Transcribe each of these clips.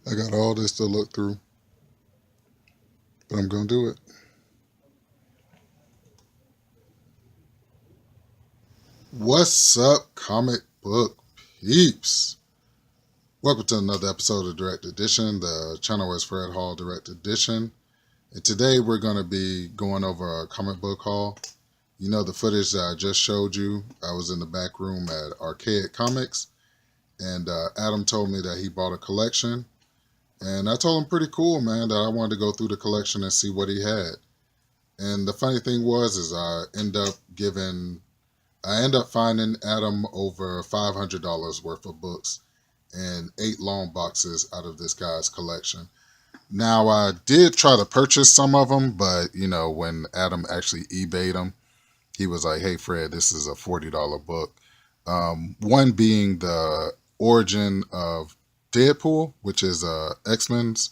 I got all this to look through, but I'm going to do it. What's up, comic book peeps? Welcome to another episode of Direct Edition. The channel is Fred Hall Direct Edition. And today we're going to be going over a comic book haul. You know the footage that I just showed you? I was in the back room at Archaic Comics, and Adam told me that he bought a collection. And I told him pretty cool, man, that I wanted to go through the collection and see what he had. And the funny thing is I end up finding Adam over $500 worth of books and 8 long boxes out of this guy's collection. Now, I did try to purchase some of them, but, when Adam actually eBayed them, he was like, hey, Fred, this is a $40 book. One being the origin of Deadpool, which is X-Men's.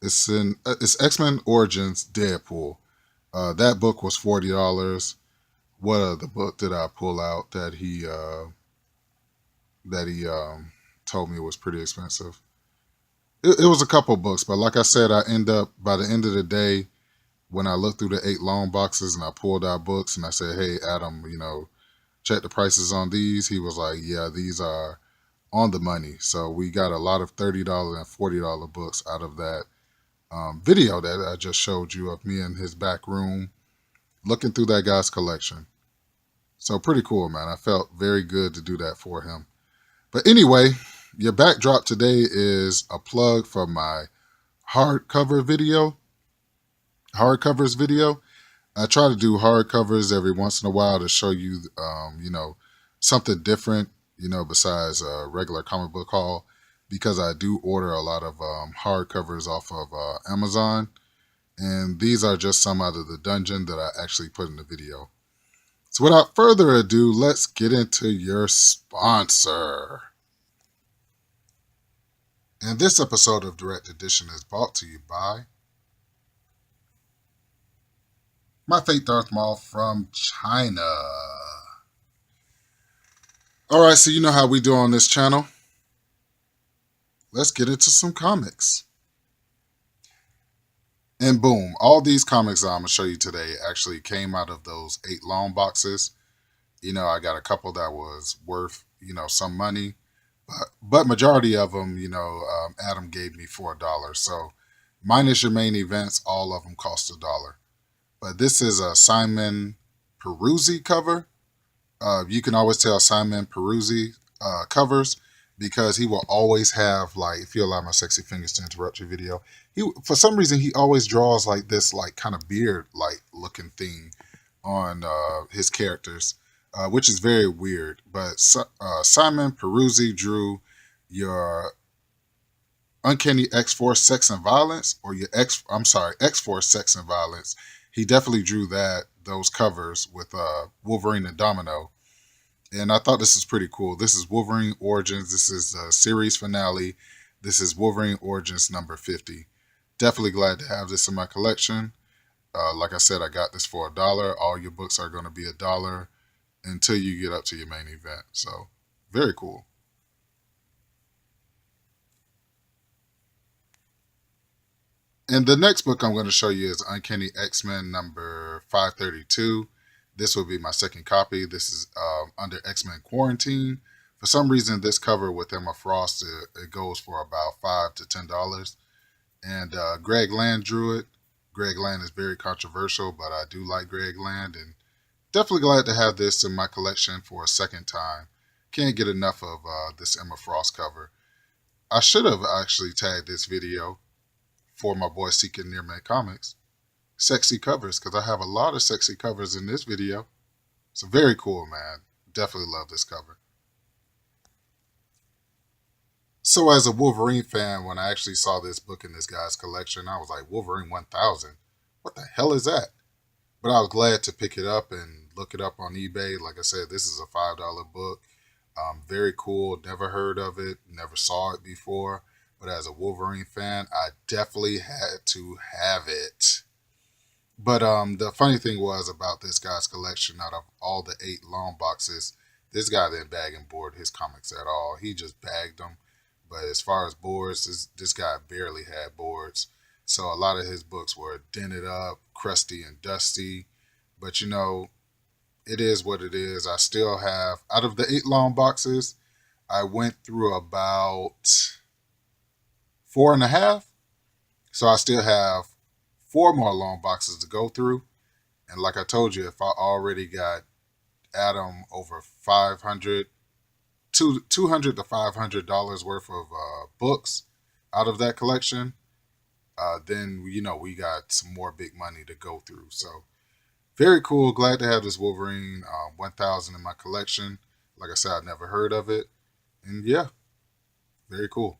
It's X-Men Origins Deadpool. That book was $40. What other book did I pull out that he told me was pretty expensive? It was a couple books, but like I said, I end up by the end of the day when I looked through the 8 long boxes and I pulled out books and I said, "Hey, Adam, check the prices on these." He was like, "Yeah, these are on the money." So we got a lot of $30 and $40 books out of that video that I just showed you of me in his back room looking through that guy's collection. So pretty cool, man. I felt very good to do that for him. But anyway, your backdrop today is a plug for my hardcovers video. I try to do hardcovers every once in a while to show you, something different, besides a regular comic book haul, because I do order a lot of hardcovers off of Amazon. And these are just some out of the dungeon that I actually put in the video. So without further ado, let's get into your sponsor. And this episode of Direct Edition is brought to you by My Fate Darth Maul from China. Alright, so you know how we do on this channel. Let's get into some comics. And boom, all these comics that I'm going to show you today actually came out of those 8 long boxes. I got a couple that was worth, some money. But majority of them, Adam gave me for $1. So minus your main events, all of them cost $1. But this is a Simon Peruzzi cover. You can always tell Simon Peruzzi covers because he will always have, like, if you allow my sexy fingers to interrupt your video, for some reason he always draws like this, like, kind of beard like looking thing on his characters, which is very weird. But Simon Peruzzi drew your Uncanny X-Force Sex and Violence, or your X-Force Sex and Violence. He definitely drew those covers with Wolverine and Domino. And I thought this was pretty cool. This is Wolverine Origins. This is the series finale. This is Wolverine Origins number 50. Definitely glad to have this in my collection. Like I said, I got this for $1. All your books are going to be $1 until you get up to your main event. So, very cool. And the next book I'm going to show you is Uncanny X-Men number 532. This will be my second copy. This is under X-Men Quarantine. For some reason, this cover with Emma Frost, it goes for about $5 to $10. And Greg Land drew it. Greg Land is very controversial, but I do like Greg Land. And definitely glad to have this in my collection for a second time. Can't get enough of this Emma Frost cover. I should have actually tagged this video for my boy Seeking Nearman Comics. Sexy covers, because I have a lot of sexy covers in this video. So very cool, man. Definitely love this cover. So as a Wolverine fan, when I actually saw this book in this guy's collection, I was like, Wolverine 1000? What the hell is that? But I was glad to pick it up and look it up on eBay. Like I said, this is a $5 book. Very cool. Never heard of it. Never saw it before. But as a Wolverine fan, I definitely had to have it. But the funny thing was about this guy's collection, out of all the 8 long boxes, this guy didn't bag and board his comics at all. He just bagged them. But as far as boards, this guy barely had boards. So a lot of his books were dented up, crusty, and dusty. But it is what it is. I still have, out of the 8 long boxes, I went through about four and a half. So I still have 4 more long boxes to go through. And like I told you, if I already got Adam over 500, 200 to $500 worth of books out of that collection, then we got some more big money to go through. So very cool. Glad to have this Wolverine 1000 in my collection. Like I said, I've never heard of it, and yeah, very cool.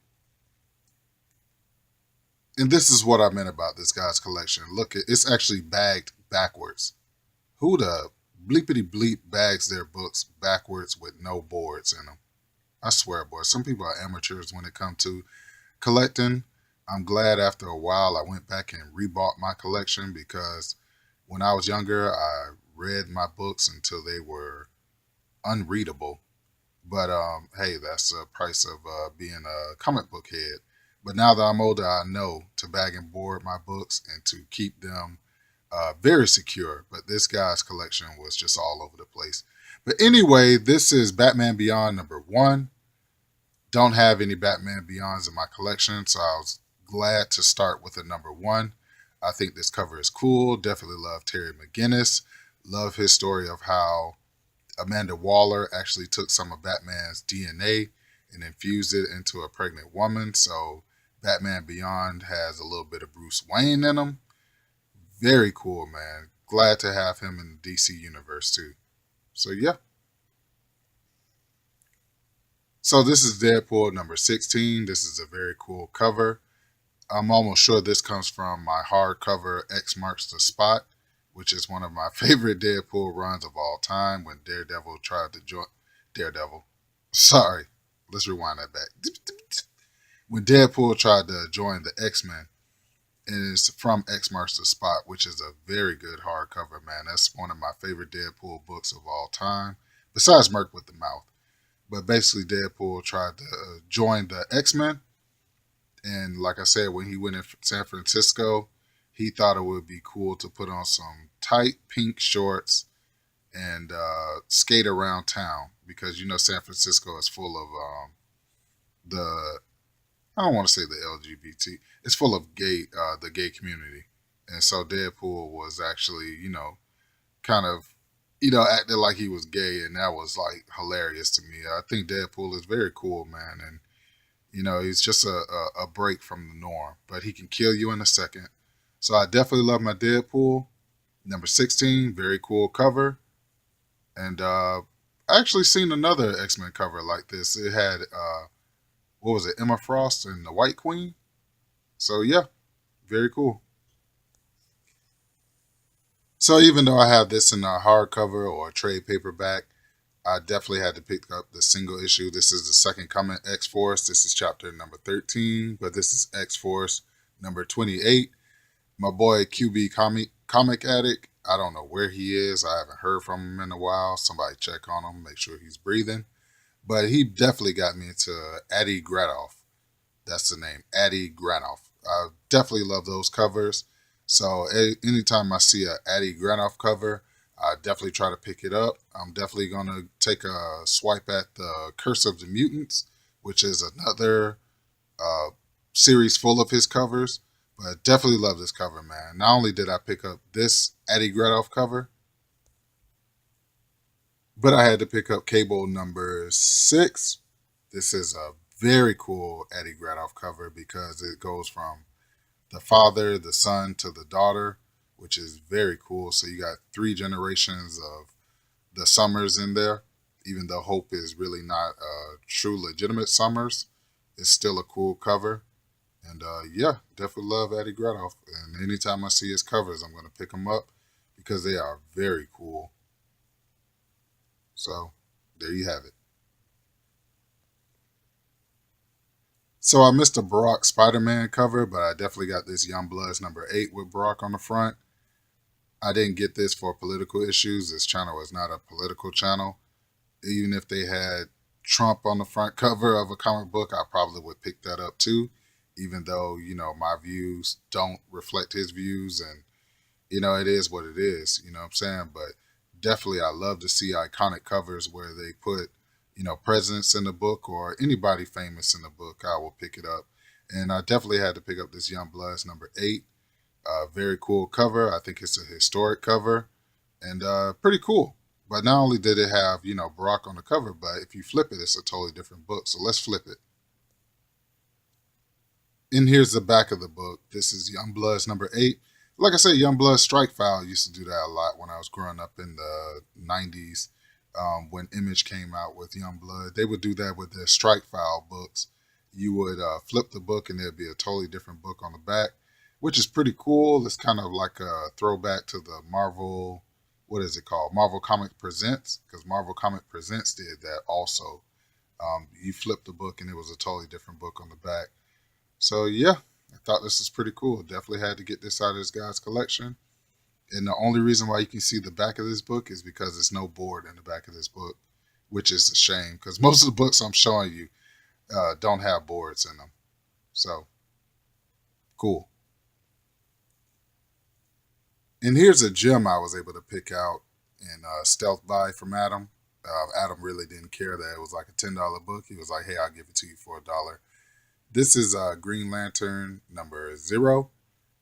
And this is what I meant about this guy's collection. Look, it's actually bagged backwards. Who the bleepity bleep bags their books backwards with no boards in them? I swear, boy, some people are amateurs when it comes to collecting. I'm glad after a while I went back and rebought my collection because when I was younger, I read my books until they were unreadable. But hey, that's the price of being a comic book head. But now that I'm older, I know to bag and board my books and to keep them very secure. But this guy's collection was just all over the place. But anyway, this is Batman Beyond #1. Don't have any Batman Beyonds in my collection, so I was glad to start with a #1. I think this cover is cool. Definitely love Terry McGinnis. Love his story of how Amanda Waller actually took some of Batman's DNA and infused it into a pregnant woman. So Batman Beyond has a little bit of Bruce Wayne in him. Very cool, man. Glad to have him in the DC universe too. So yeah. So this is Deadpool #16. This is a very cool cover. I'm almost sure this comes from my hardcover X Marks the Spot, which is one of my favorite Deadpool runs of all time when Daredevil tried to join. Daredevil. Sorry. Let's rewind that back. When Deadpool tried to join the X-Men, and it's from X Marks the Spot, which is a very good hardcover, man. That's one of my favorite Deadpool books of all time, besides Merc with the Mouth. But basically, Deadpool tried to join the X-Men, and like I said, when he went in San Francisco, he thought it would be cool to put on some tight pink shorts and skate around town because San Francisco is full of the I don't want to say the LGBT. It's full of the gay community, and so Deadpool was actually kind of acting like he was gay, and that was like hilarious to me. I think Deadpool is very cool, man, and he's just a break from the norm, but he can kill you in a second. So I definitely love my Deadpool. #16, very cool cover. And I actually seen another X-Men cover like this. It had, what was it, Emma Frost and the White Queen? So yeah, very cool. So even though I have this in a hardcover or a trade paperback, I definitely had to pick up the single issue. This is the second coming X-Force. This is chapter number 13, but this is X-Force number 28. My boy QB comic addict. I don't know where he is. I haven't heard from him in a while. Somebody check on him, make sure he's breathing. But he definitely got me into Addy Gratoff. That's the name, Addy Gratoff. I definitely love those covers. So anytime I see a Addy Gratoff cover, I definitely try to pick it up. I'm definitely going to take a swipe at the Curse of the Mutants, which is another uh, series full of his covers. But definitely love this cover, man. Not only did I pick up this Addy Gratoff cover, but I had to pick up Cable #6. This is a very cool Addy Gratoff cover because it goes from the father, the son, to the daughter, which is very cool. So you got 3 generations of the Summers in there. Even though Hope is really not a true legitimate Summers, it's still a cool cover. And yeah, definitely love Addy Gratoff. And anytime I see his covers, I'm going to pick them up because they are very cool. So there you have it. So I missed a Barack Spider-Man cover, but I definitely got this Youngbloods #8 with Barack on the front. I didn't get this for political issues. This channel is not a political channel. Even if they had Trump on the front cover of a comic book, I probably would pick that up too, even though, my views don't reflect his views. And, it is what it is, you know what I'm saying? But definitely, I love to see iconic covers where they put, presidents in the book or anybody famous in the book. I will pick it up. And I definitely had to pick up this Young Bloods #8. Very cool cover. I think it's a historic cover and pretty cool. But not only did it have, Barack on the cover, but if you flip it, it's a totally different book. So let's flip it. And here's the back of the book. This is Youngbloods #8. Like I said, Youngblood Strike File used to do that a lot when I was growing up in the 90s. When Image came out with Youngblood, they would do that with their Strike File books. You would flip the book and there'd be a totally different book on the back, which is pretty cool. It's kind of like a throwback to the Marvel, what is it called? Marvel Comic Presents, because Marvel Comic Presents did that also. You flipped the book and it was a totally different book on the back. So yeah, I thought this was pretty cool. Definitely had to get this out of this guy's collection. And the only reason why you can see the back of this book is because there's no board in the back of this book, which is a shame because most of the books I'm showing you don't have boards in them. So cool. And here's a gem I was able to pick out in Stealth Buy from Adam. Adam really didn't care that it was like a $10 book. He was like, "Hey, I'll give it to you for $1." This is Green Lantern #0,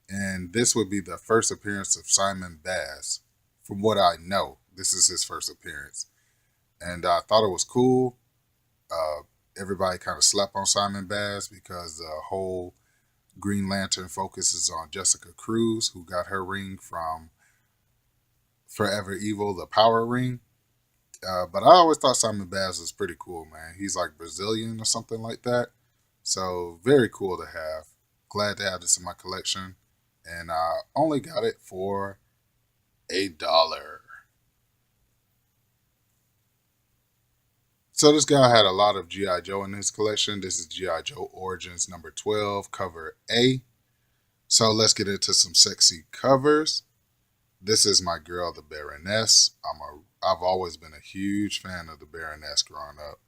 and this would be the first appearance of Simon Baz. From what I know, this is his first appearance, and I thought it was cool. Uh, Everybody kind of slept on Simon Baz because the whole Green Lantern focuses on Jessica Cruz, who got her ring from Forever Evil, the Power Ring. But I always thought Simon Baz was pretty cool, man. He's like Brazilian or something like that. So very cool to have. Glad to have this in my collection. And I only got it for $1. So this guy had a lot of G.I. Joe in his collection. This is G.I. Joe Origins #12, cover A. So let's get into some sexy covers. This is my girl, the Baroness. I've always been a huge fan of the Baroness growing up.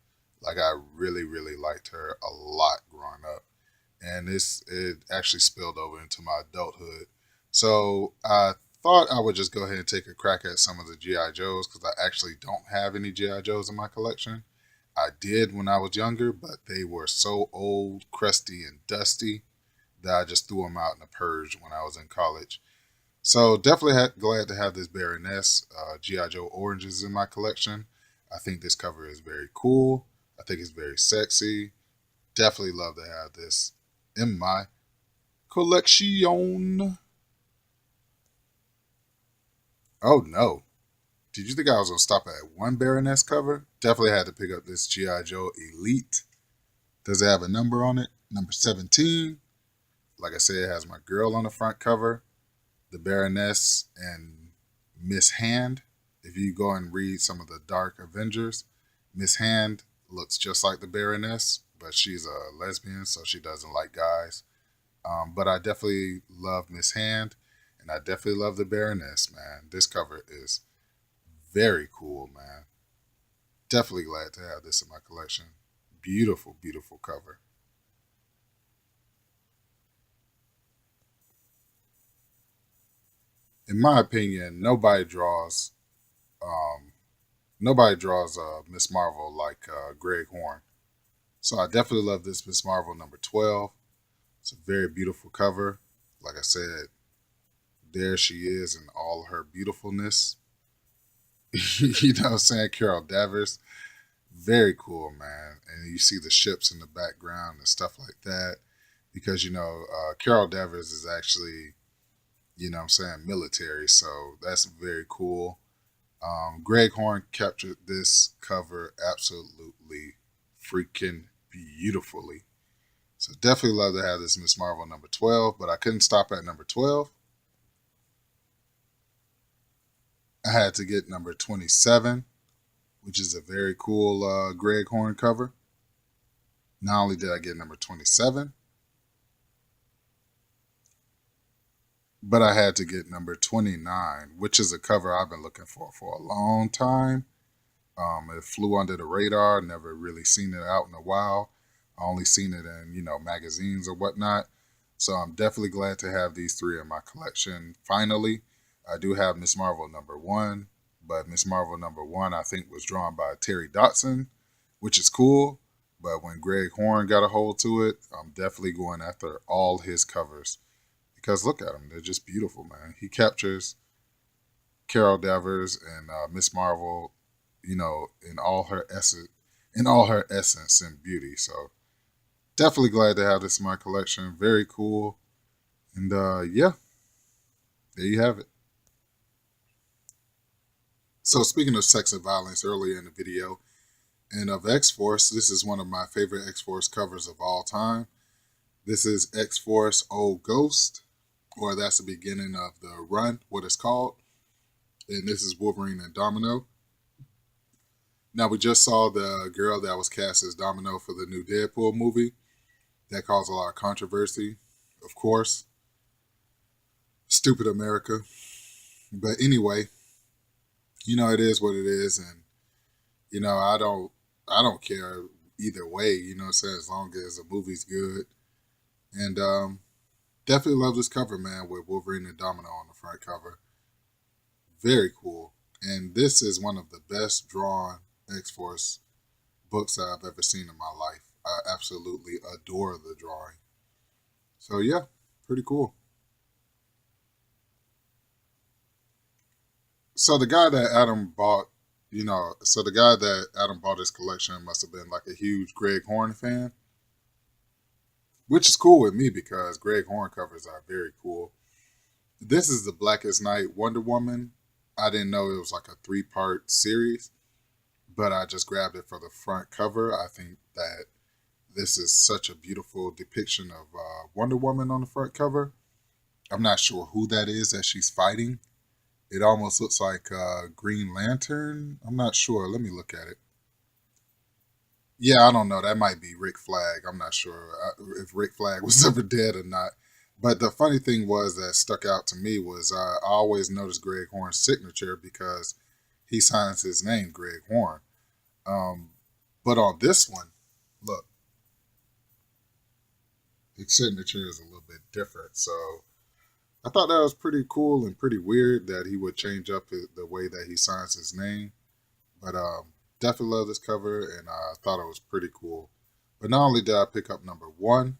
Like I really, really liked her a lot growing up. And it actually spilled over into my adulthood. So I thought I would just go ahead and take a crack at some of the GI Joes because I actually don't have any GI Joes in my collection. I did when I was younger, but they were so old, crusty, and dusty that I just threw them out in the purge when I was in college. So definitely glad to have this Baroness GI Joe Oranges in my collection. I think this cover is very cool. I think it's very sexy. Definitely love to have this in my collection. Oh no. Did you think I was going to stop at one Baroness cover? Definitely had to pick up this G.I. Joe Elite. Does it have a number on it? Number 17. Like I said, it has my girl on the front cover, the Baroness, and Miss Hand. If you go and read some of the Dark Avengers, Miss Hand looks just like the Baroness, but she's a lesbian, so she doesn't like guys. But I definitely love Miss Hand, and I definitely love the Baroness, man. This cover is very cool, man. Definitely glad to have this in my collection. Beautiful, beautiful cover. In my opinion, um, nobody draws Miss Marvel like Greg Horn. So I definitely love this Miss Marvel #12. It's a very beautiful cover. Like I said, there she is in all her beautifulness. You know what I'm saying? Carol Danvers. Very cool, man. And you see the ships in the background and stuff like that. Because, Carol Danvers is actually, what I'm saying, military. So that's very cool. Greg Horn captured this cover absolutely freaking beautifully. So definitely love to have this Miss Marvel #12, but I couldn't stop at #12. I had to get number 27, which is a very cool Greg Horn cover. Not only did I get number 27, but I had to get number 29, which is a cover I've been looking for a long time. It flew under the radar. Never really seen it out in a while. I only seen it in magazines or whatnot. So I'm definitely glad to have these three in my collection. Finally, I do have Miss Marvel #1, but Miss Marvel #1 I think was drawn by Terry Dotson, which is cool. But when Greg Horn got a hold to it, I'm definitely going after all his covers because look at them, they're just beautiful, man. He captures Carol Danvers and Miss Marvel, in all her essence and beauty. So definitely glad to have this in my collection. Very cool, and yeah, there you have it. So speaking of sex and violence, earlier in the video and of X Force, this is one of my favorite X Force covers of all time. This is X Force Old Ghost, or that's the beginning of the run, what it's called. And this is Wolverine and Domino. Now, we just saw the girl that was cast as Domino for the new Deadpool movie. That caused a lot of controversy, of course. Stupid America. But anyway, it is what it is. And, I don't care either way, what I'm saying, as long as the movie's good. And definitely love this cover, man, with Wolverine and Domino on the front cover. Very cool. And this is one of the best drawn X Force books that I've ever seen in my life. I absolutely adore the drawing. So yeah, pretty cool. So the guy that Adam bought his collection must have been like a huge Greg Horn fan, which is cool with me because Greg Horn covers are very cool. This is the Blackest Night Wonder Woman. I didn't know it was like a three-part series, but I just grabbed it for the front cover. I think that this is such a beautiful depiction of Wonder Woman on the front cover. I'm not sure who that is that she's fighting. It almost looks like Green Lantern. I'm not sure. Let me look at it. Yeah, I don't know. That might be Rick Flag. I'm not sure if Rick Flag was ever dead or not. But the funny thing was that stuck out to me was I always noticed Greg Horn's signature because he signs his name, Greg Horn. Um, but on this one, look, his signature is a little bit different. So I thought that was pretty cool and pretty weird that he would change up the way that he signs his name. But definitely love this cover, and I thought it was pretty cool. But not only did I pick up #1,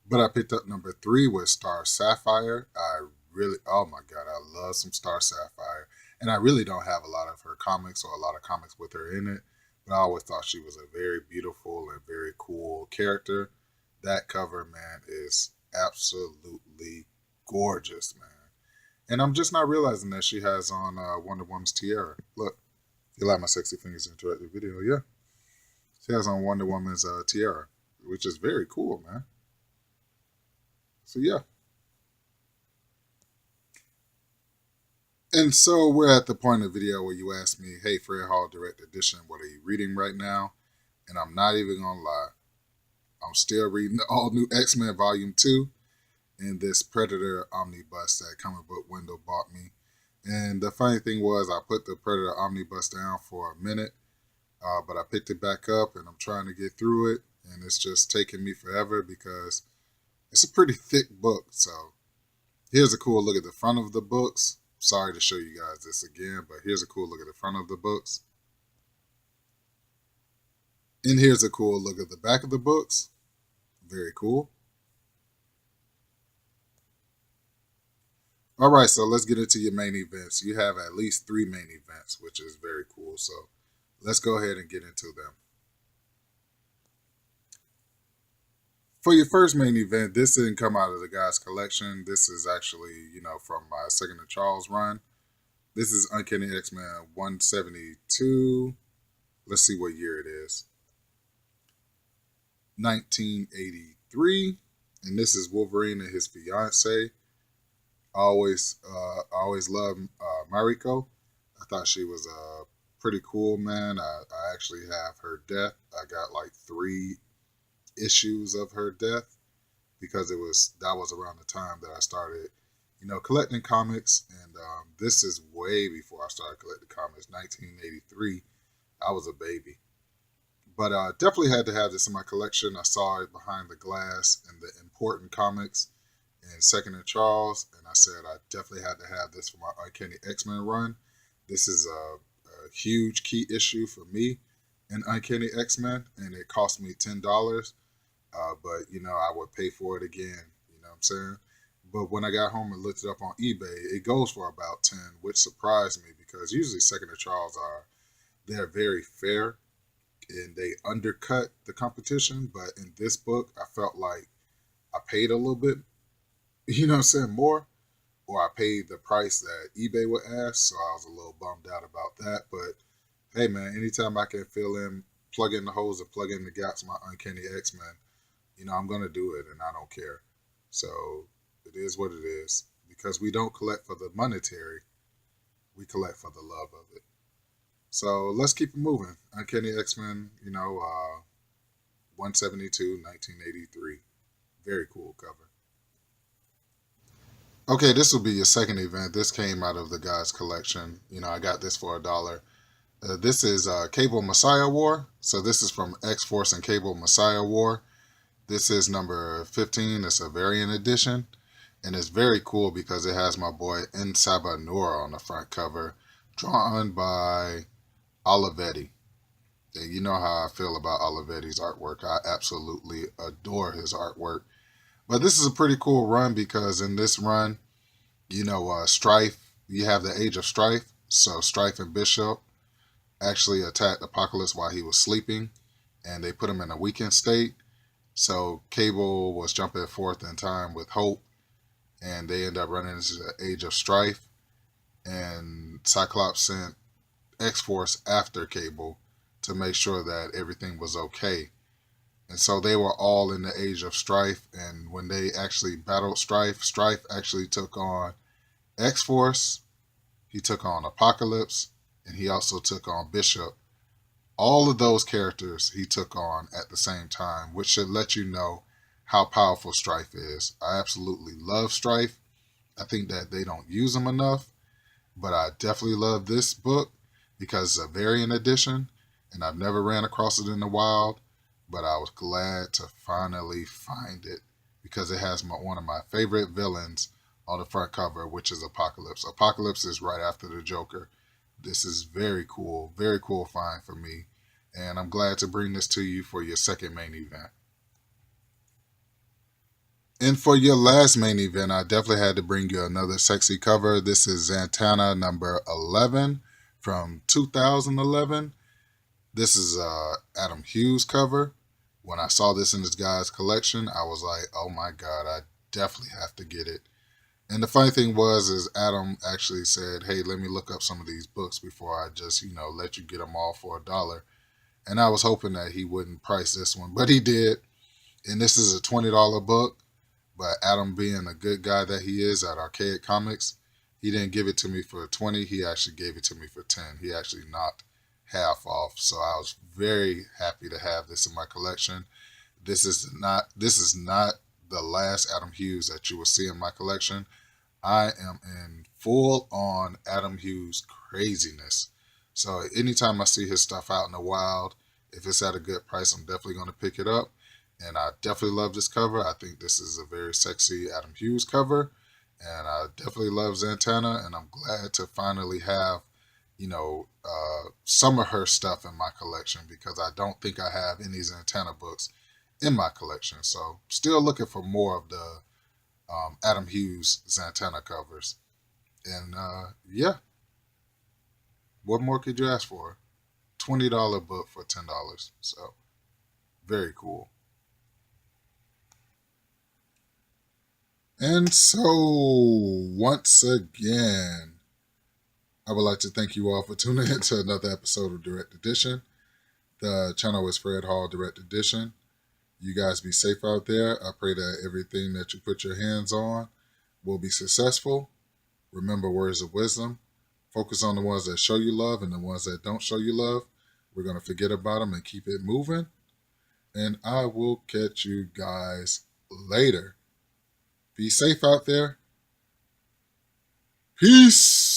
but I picked up #3 with Star Sapphire. Oh my God, I love some Star Sapphire. And I really don't have a lot of her comics or a lot of comics with her in it, but I always thought she was a very beautiful and very cool character. That cover, man, is absolutely gorgeous, man. And I'm just not realizing that she has on Wonder Woman's tiara. Look, you like my sexy fingers interactive video? Yeah. She has on Wonder Woman's tiara, which is very cool, man. So yeah. And so we're at the point of the video where you ask me, hey, Fred Hall Direct Edition, what are you reading right now? And I'm not even going to lie. I'm still reading the all new X-Men Volume 2 and this Predator omnibus that comic book window bought me. And the funny thing was I put the Predator omnibus down for a minute, but I picked it back up and I'm trying to get through it. And it's just taking me forever because it's a pretty thick book. So here's a cool look at the front of the books. Sorry to show you guys this again, but here's a cool look at the front of the books. And here's a cool look at the back of the books. Very cool. All right, so let's get into your main events. You have at least 3 main events, which is very cool. So let's go ahead and get into them. For your first main event, this didn't come out of the guy's collection. This is actually, from my Second to Charles run. This is Uncanny X-Men 172. Let's see what year it is. 1983. And this is Wolverine and his fiance. I always loved Mariko. I thought she was pretty cool, man. I actually have her death. I got like 3 issues of her death because that was around the time that I started, collecting comics, and this is way before I started collecting comics. 1983, I was a baby, but definitely had to have this in my collection. I saw it behind the glass in the important comics in Second and Charles, and I said I definitely had to have this for my Uncanny X-Men run. This is a huge key issue for me in Uncanny X-Men, and it cost me $10. But I would pay for it again. You know what I'm saying? But when I got home and looked it up on eBay, it goes for about 10, which surprised me because usually Second and Charles they're very fair and they undercut the competition. But in this book, I felt like I paid a little bit, what I'm saying, more, or I paid the price that eBay would ask. So I was a little bummed out about that. But hey, man, anytime I can plug in the holes and plug in the gaps, my Uncanny X-Men, I'm gonna do it, and I don't care. So it is what it is because we don't collect for the monetary; we collect for the love of it. So let's keep it moving. Uncanny X Men, 172, 1983. Very cool cover. Okay, this will be your second event. This came out of the guy's collection. I got this for $1. This is Cable Messiah War. So this is from X Force and Cable Messiah War. This is number 15. It's a variant edition. And it's very cool because it has my boy En Sabanura on the front cover, drawn by Olivetti. And you know how I feel about Olivetti's artwork. I absolutely adore his artwork. But this is a pretty cool run because in this run, Strife, you have the Age of Strife. So Strife and Bishop actually attacked Apocalypse while he was sleeping, and they put him in a weakened state. So Cable was jumping forth in time with Hope, and they end up running into the Age of Strife. And Cyclops sent X Force after Cable to make sure that everything was okay. And so they were all in the Age of Strife. And when they actually battled Strife, Strife actually took on X Force, he took on Apocalypse, and he also took on Bishop. All of those characters he took on at the same time, which should let you know how powerful Strife is. I absolutely love Strife. I think that they don't use him enough, but I definitely love this book because it's a variant edition, and I've never ran across it in the wild, but I was glad to finally find it because it has one of my favorite villains on the front cover, which is Apocalypse. Apocalypse is right after the Joker. This is very cool find for me, and I'm glad to bring this to you for your second main event. And for your last main event, I definitely had to bring you another sexy cover. This is Zatanna number 11 from 2011. This is Adam Hughes cover. When I saw this in this guy's collection, I was like, oh my God, I definitely have to get it. And the funny thing is Adam actually said, hey, let me look up some of these books before I just, let you get them all for $1. And I was hoping that he wouldn't price this one, but he did. And this is a $20 book. But Adam, being a good guy that he is at Archaic Comics, he didn't give it to me for 20. He actually gave it to me for 10. He actually knocked half off. So I was very happy to have this in my collection. This is not the last Adam Hughes that you will see in my collection. I am in full on Adam Hughes craziness. So anytime I see his stuff out in the wild, if it's at a good price, I'm definitely going to pick it up. And I definitely love this cover. I think this is a very sexy Adam Hughes cover. And I definitely love Zatanna. And I'm glad to finally have, some of her stuff in my collection because I don't think I have any Zatanna books in my collection. So still looking for more of the Adam Hughes Zatanna covers. And yeah, what more could you ask for? $20 book for $10. So very cool. And so, once again, I would like to thank you all for tuning in to another episode of Direct Edition. The channel is Fred Hall Direct Edition. You guys be safe out there. I pray that everything that you put your hands on will be successful. Remember words of wisdom. Focus on the ones that show you love and the ones that don't show you love. We're going to forget about them and keep it moving. And I will catch you guys later. Be safe out there. Peace.